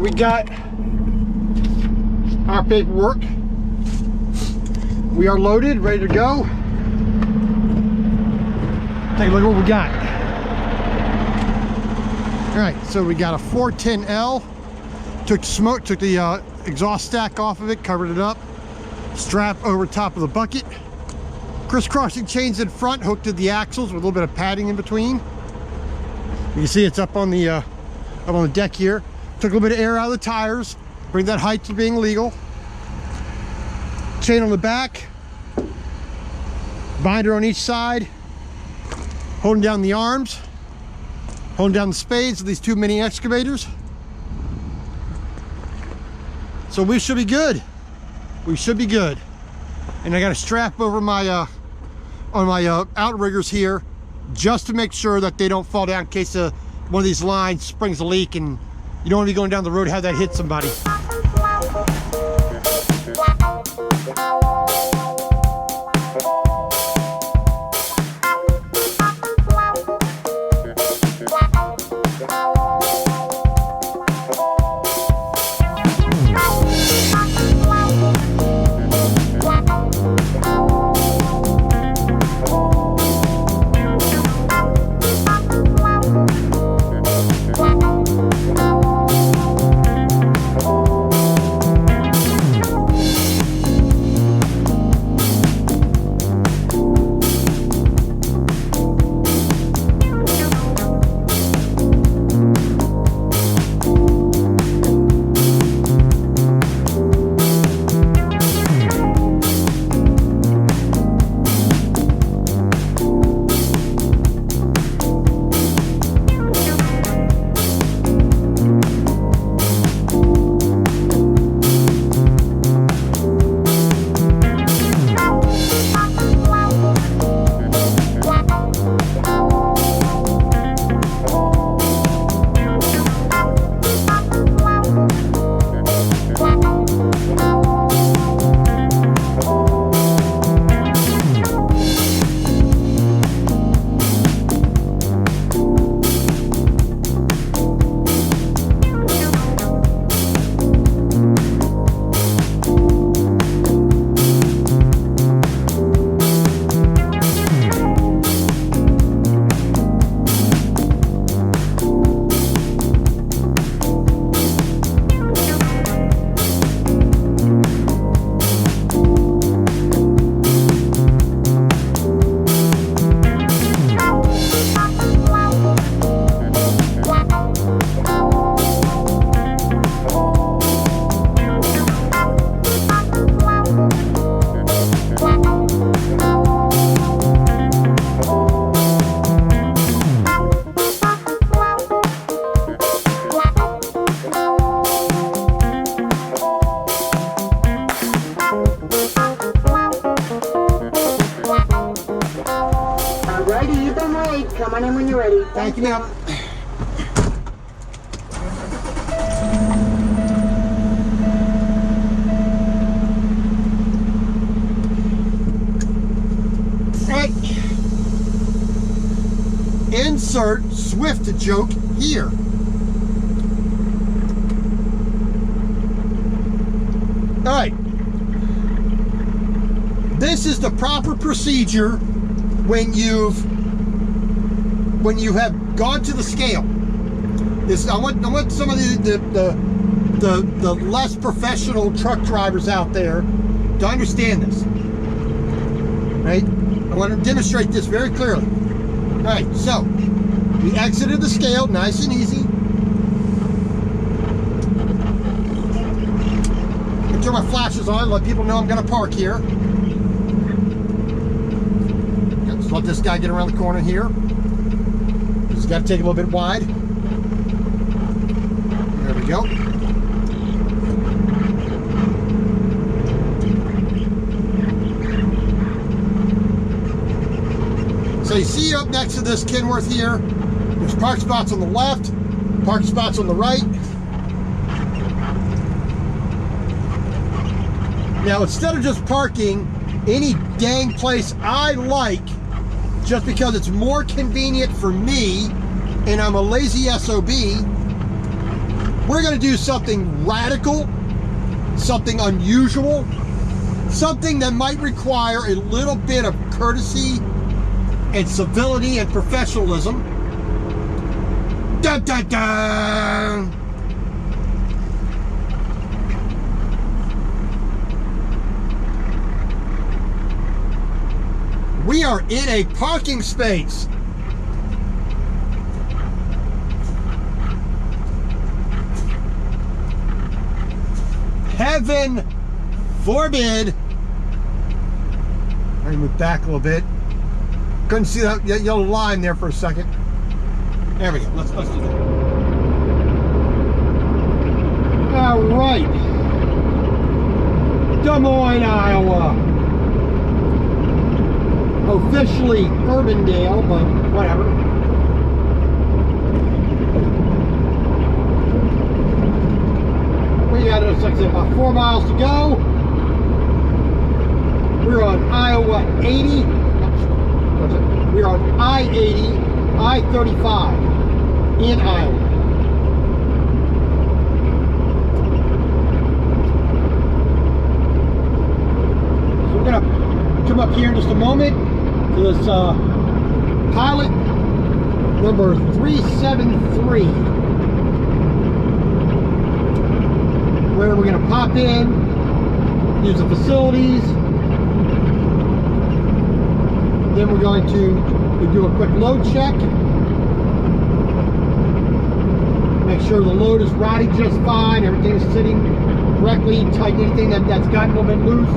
we got our paperwork. We are loaded, ready to go. Take a look at what we got. All right, so we got a 410L. Took the smoke, took the exhaust stack off of it, covered it up. Strap over top of the bucket. Crisscrossing chains in front, hooked to the axles with a little bit of padding in between. You can see it's up on the deck here. Took a little bit of air out of the tires, bring that height to being legal. Chain on the back, binder on each side, holding down the arms, holding down the spades of these two mini excavators. So we should be good. We should be good. And I got a strap over my on my outriggers here, just to make sure that they don't fall down in case one of these lines springs a leak, and you don't want to be going down the road and have that hit somebody. Come on in when you're ready. Thank you, ma'am. Right. Insert Swift joke here. All right. This is the proper procedure when you have gone to the scale. I want some of the less professional truck drivers out there to understand this. Right? I want to demonstrate this very clearly. All right, so we exited the scale, nice and easy. I turn my flashes on, let people know I'm going to park here. Just let this guy get around the corner here. He's got to take a little bit wide. There we go. So you see up next to this Kenworth here, there's park spots on the left, park spots on the right. Now, instead of just parking any dang place I like, just because it's more convenient for me and I'm a lazy SOB, We're gonna do something radical, something unusual, something that might require a little bit of courtesy and civility and professionalism. Dun, dun, dun. We are in a parking space. Heaven forbid. Let me move back a little bit. Couldn't see that yellow line there for a second. There we go. Let's do that. All right. Des Moines, Iowa. Officially Urbandale, but whatever. We got, looks like about 4 miles to go. We're on Iowa 80. We're on I-80, I-35 in Iowa. So we're gonna come up here in just a moment to this pilot number 373, where we're gonna pop in, use the facilities. Then we're going to do a quick load check. Make sure the load is riding just fine, everything is sitting correctly, tighten anything that's gotten a little bit loose.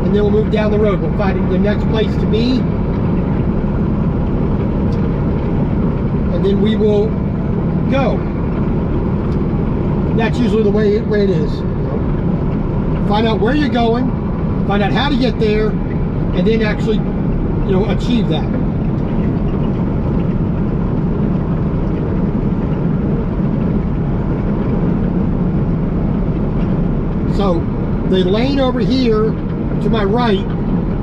And then we'll move down the road. We'll find the next place to be. And then we will go. That's usually the way it is. Find out where you're going, find out how to get there, and then actually, achieve that. So the lane over here to my right,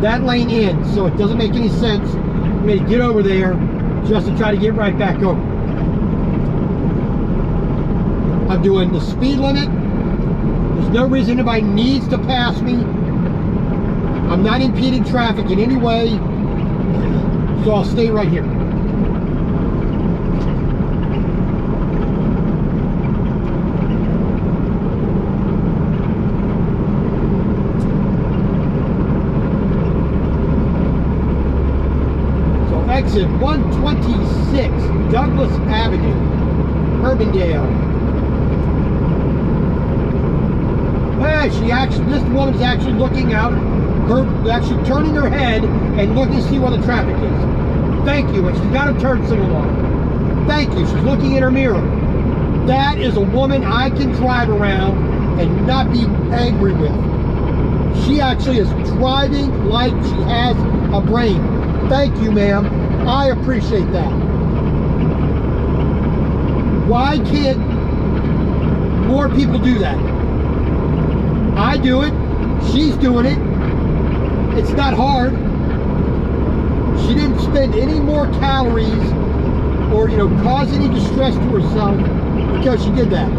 that lane ends, so it doesn't make any sense for me to get over there just to try to get right back over. I'm doing the speed limit. There's no reason anybody needs to pass me. I'm not impeding traffic in any way, so I'll stay right here. So exit 126, Douglas Avenue, Urbandale. Hey, this woman's actually looking out. Actually turning her head and looking to see where the traffic is. Thank you. And she's got a turn signal on. Thank you. She's looking in her mirror. That is a woman I can drive around and not be angry with. She actually is driving like she has a brain. Thank you, ma'am. I appreciate that. Why can't more people do that? I do it. She's doing it. It's not hard. She didn't spend any more calories or, cause any distress to herself because she did that.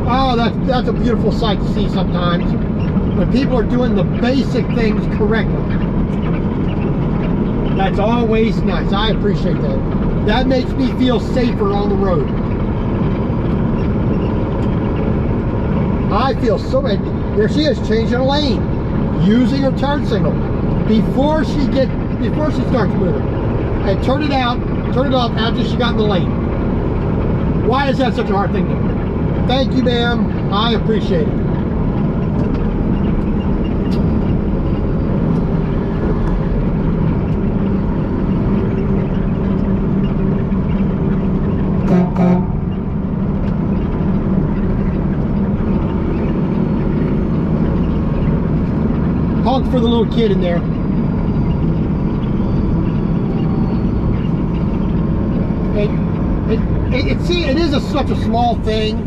Oh, that's a beautiful sight to see sometimes when people are doing the basic things correctly. That's always nice. I appreciate that. That makes me feel safer on the road. I feel so bad. There she is, changing a lane, using her turn signal before she starts moving, and turn it off after she got in the lane. Why is that such a hard thing to do? Thank you, ma'am. I appreciate it. Honk for the little kid in there. It is such a small thing,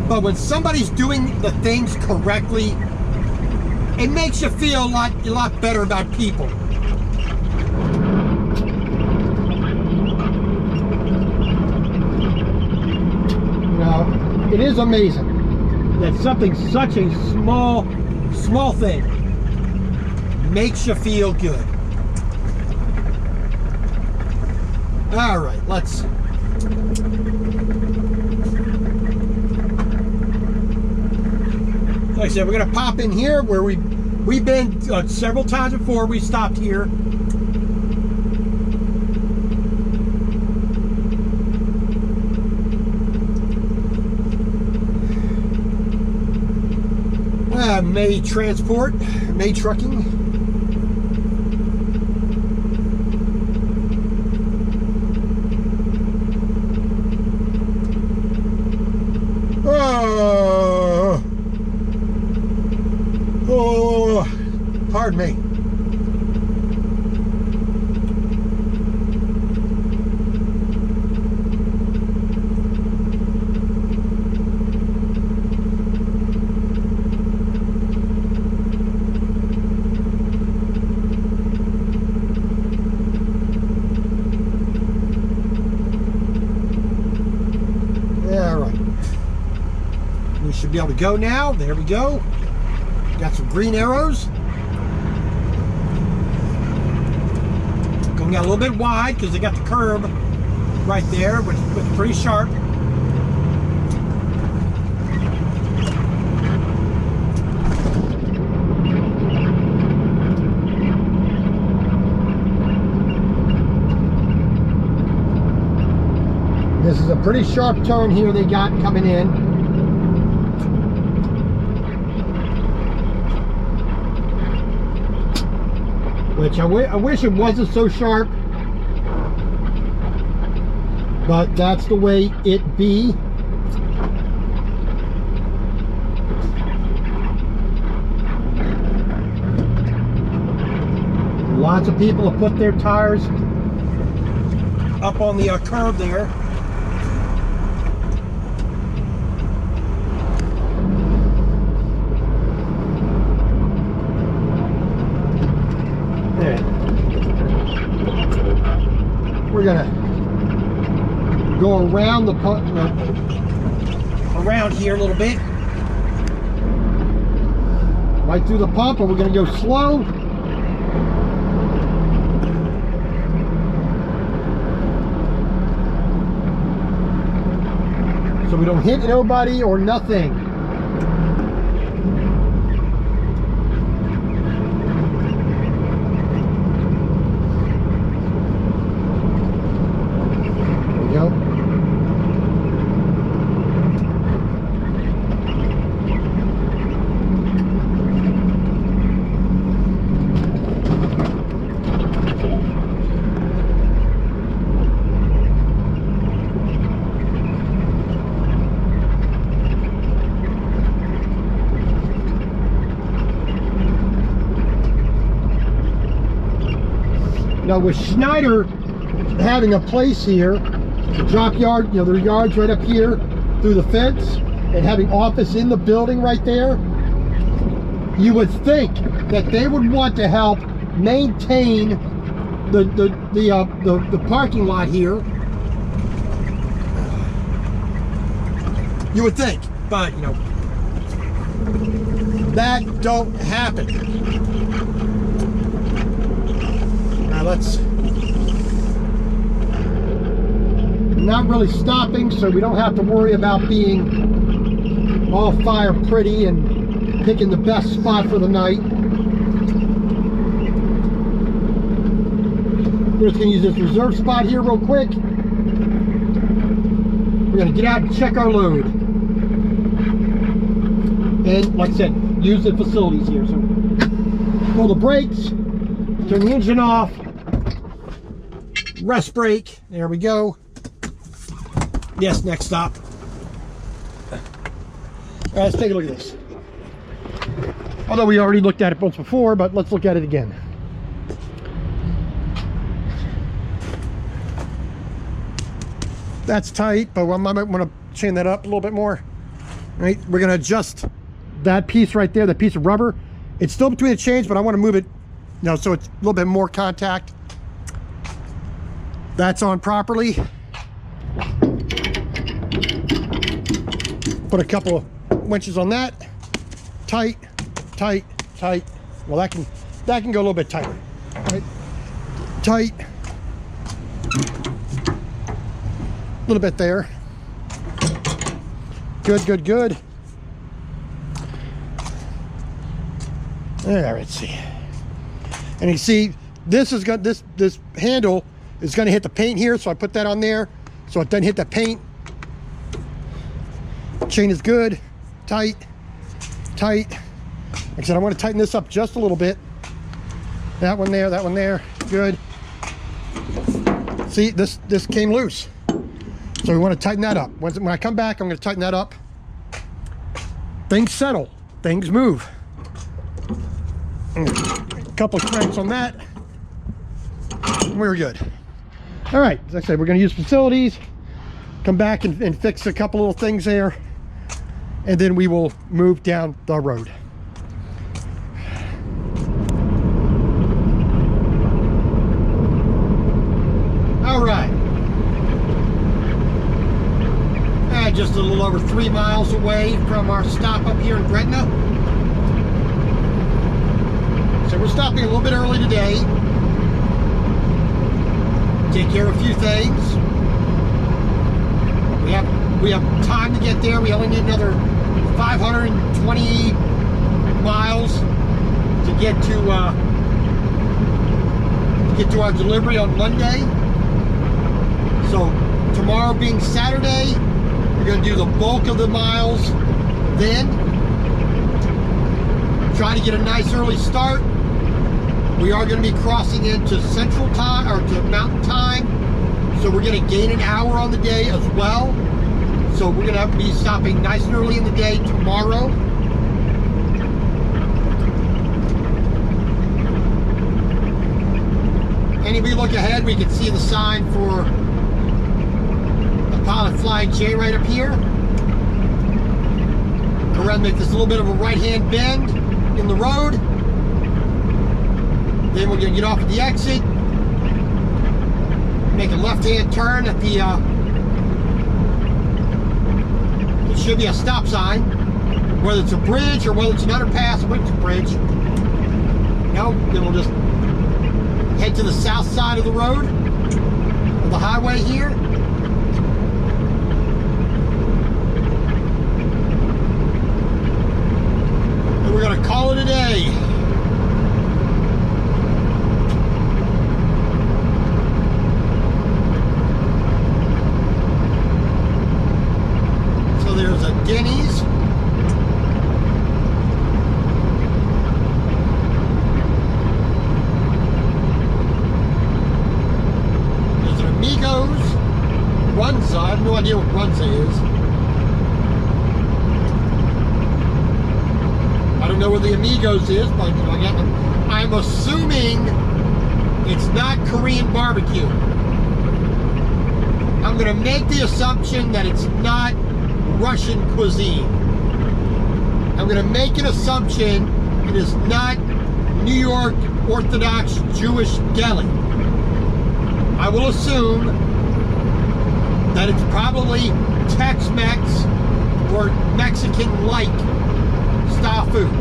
but when somebody's doing the things correctly, it makes you feel a lot better about people. You know, it is amazing that something such a small thing makes you feel good. All right, let's. Like I said, we're gonna pop in here where we've been several times before. We stopped here. May Transport, May Trucking. Pardon me. All right. We should be able to go now. There we go. Got some green arrows. Going out a little bit wide because they got the curb right there, which is pretty sharp. This is a pretty sharp turn here they got coming in. Which I wish it wasn't so sharp, but that's the way it be. Lots of people have put their tires up on the curb there. We're gonna go around the around here a little bit, right through the pump, and we're gonna go slow. So we don't hit nobody or nothing. Now with Schneider having a place here, the drop yard, you know, their yard's right up here through the fence, and having office in the building right there, you would think that they would want to help maintain the parking lot here. You would think, but you know, that don't happen. Now let's, not really stopping, so we don't have to worry about being all fire pretty and picking the best spot for the night. We're just gonna use this reserve spot here real quick. We're gonna get out and check our load. And like I said, use the facilities here. So pull the brakes, turn the engine off, rest brake, there we go. Yes, next stop. All right, let's take a look at this. Although we already looked at it once before, but let's look at it again. That's tight, but I might want to chain that up a little bit more. Right, we're going to adjust that piece right there, the piece of rubber. It's still between the chains, but I want to move it, you know, so it's a little bit more contact. That's on properly. Put a couple of winches on that. Tight, tight, tight. Well, that can go a little bit tighter. Right? Tight. A little bit there. Good, good, good. There, let's see. And you see, this is got this handle is going to hit the paint here, so I put that on there so it doesn't hit the paint. Chain is good, tight, tight. Like I said, I want to tighten this up just a little bit. That one there, good. See, this came loose. So we want to tighten that up. When I come back, I'm going to tighten that up. Things settle, things move. A couple of cranks on that. We're good. All right, as I said, we're going to use facilities, come back and fix a couple little things there, and then we will move down the road. All right. Just a little over 3 miles away from our stop up here in Gretna. So we're stopping a little bit early today. Take care of a few things. We have time to get there. We only need another 520 miles to get to our delivery on Monday. So tomorrow being Saturday, we're going to do the bulk of the miles then. Try to get a nice early start. We are going to be crossing into Central Time, or to Mountain Time. So we're going to gain an hour on the day as well. So we're going to have to be stopping nice and early in the day tomorrow. And if we look ahead, we can see the sign for the Pilot Flying J right up here. Go around and make this a little bit of a right-hand bend in the road. Then we're going to get off at the exit. Make a left-hand turn at the, it should be a stop sign. Whether it's a bridge or whether it's an underpass, I think it's a bridge. No, then we'll just head to the south side of the road, of the highway here. And we're going to call it a day. So there's a Denny's. Runza, I have no idea what Runza is. I don't know where the Amigos is, but you know, I'm assuming it's not Korean barbecue. I'm going to make the assumption that it's not Russian cuisine. I'm going to make an assumption it is not New York Orthodox Jewish deli. I will assume that it's probably Tex-Mex or Mexican-like style food.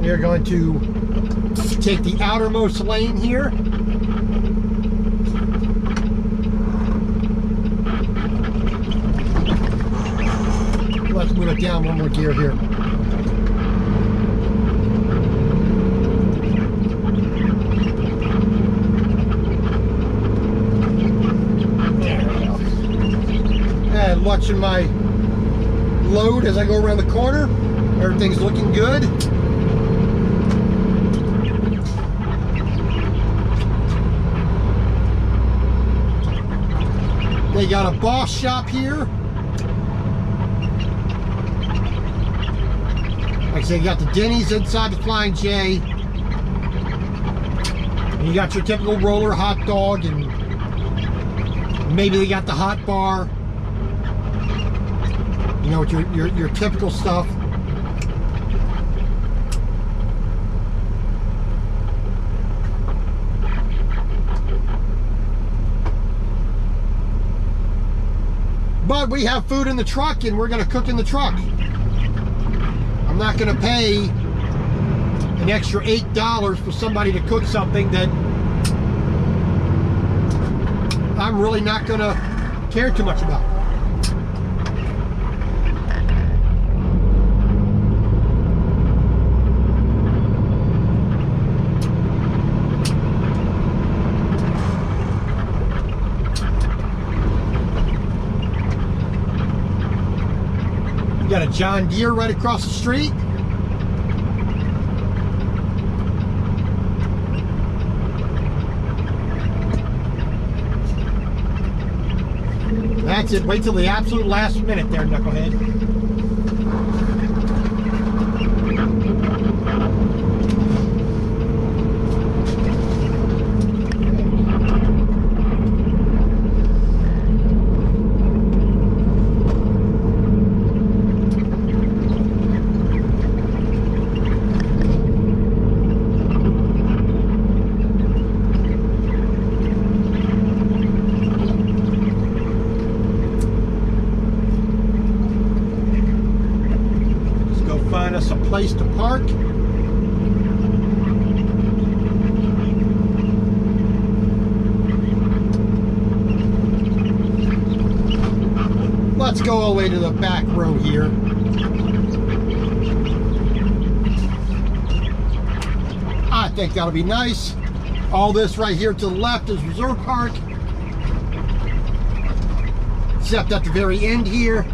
We're going to take the outermost lane here. Let's move it down one more gear here. There we go. And watching my load as I go around the corner. Everything's looking good. got a Boss shop here. Like I said, you got the Denny's inside the Flying J. And you got your typical roller hot dog, and maybe they got the hot bar. You know, with your typical stuff. But we have food in the truck, and we're going to cook in the truck. I'm not going to pay an extra $8 for somebody to cook something that I'm really not going to care too much about. Got a John Deere right across the street. That's it. Wait till the absolute last minute there, knucklehead. Find us a place to park. Let's go all the way to the back row here. I think that'll be nice. All this right here to the left is Reserve Park. Except at the very end here,